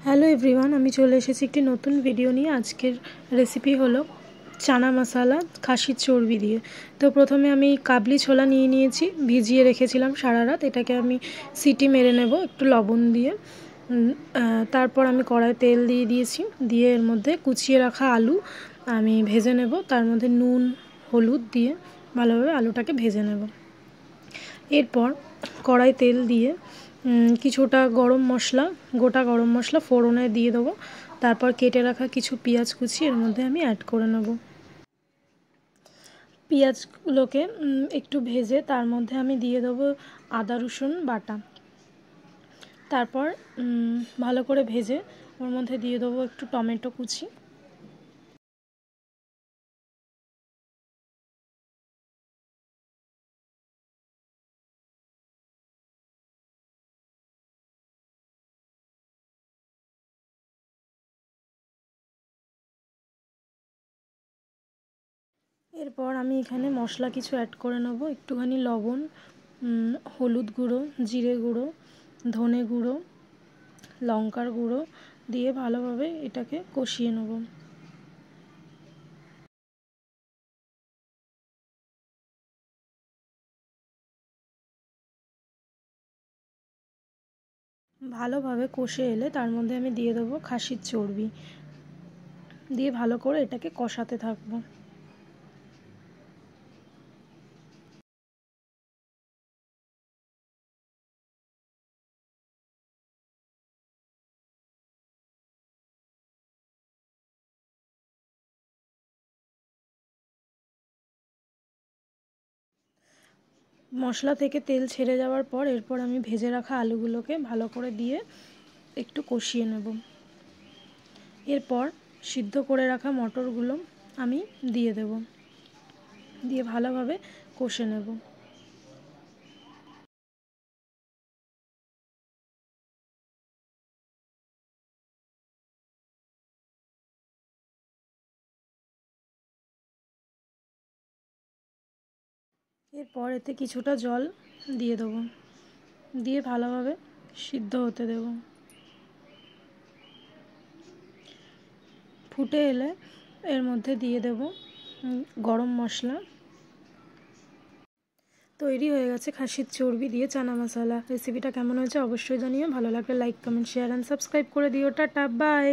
Hello everyone, আমি চলে এসেছি একটি নতুন ভিডিও নিয়ে। আজকের রেসিপি হলো চানা মশলা খাসির চর্বি দিয়ে। তো প্রথমে আমি কাবলি ছোলা নিয়েছি, ভিজিয়ে রেখেছিলাম সারা রাত। এটাকে আমি সিটি মেরে নেব একটু লবণ দিয়ে। তারপর আমি কড়াই তেল দিয়ে দিয়েছি, দিয়ে এর মধ্যে কুচিয়ে রাখা আলু আমি ভেজে নেব। তার মধ্যে নুন হলুদ দিয়ে ভালোভাবে আলুটাকে ভেজে নেব। এরপর কড়াই তেল দিয়ে কিছুটা গোটা গরম মশলা ফোড়নে দিয়ে দেবো। তারপর কেটে রাখা কিছু পেঁয়াজ কুচি এর মধ্যে আমি অ্যাড করে নেব। পেঁয়াজগুলোকে একটু ভেজে তার মধ্যে আমি দিয়ে দেবো আদা রসুন বাটা। তারপর ভালো করে ভেজে ওর মধ্যে দিয়ে দেবো একটু টমেটো কুচি। এরপর আমি এখানে মশলা কিছু অ্যাড করে নেব, একটুখানি লবণ, হলুদ গুঁড়ো, জিরে গুঁড়ো, ধনে গুঁড়ো, লঙ্কার গুঁড়ো দিয়ে ভালোভাবে এটাকে কষিয়ে নেব। ভালোভাবে কষে এলে তার মধ্যে আমি দিয়ে দেবো খাসির চর্বি, দিয়ে ভালো করে এটাকে কষাতে থাকবো। মশলা থেকে তেল ছেড়ে যাওয়ার পর এরপর আমি ভেজে রাখা আলুগুলোকে ভালো করে দিয়ে একটু কষিয়ে নেব। এরপর সিদ্ধ করে রাখা মটরগুলো আমি দিয়ে দেব, দিয়ে ভালোভাবে কষে নেব। এরপর এতে কিছুটা জল দিয়ে দেবো, দিয়ে ভালোভাবে সিদ্ধ হতে দেব। ফুটে এলে এর মধ্যে দিয়ে দেব গরম মশলা। তৈরি হয়ে গেছে খাসির চর্বি দিয়ে চানা মশলা। রেসিপিটা কেমন হয়েছে অবশ্যই জানিও। ভালো লাগলে like, comment, share and subscribe করে দিও। Tata, by.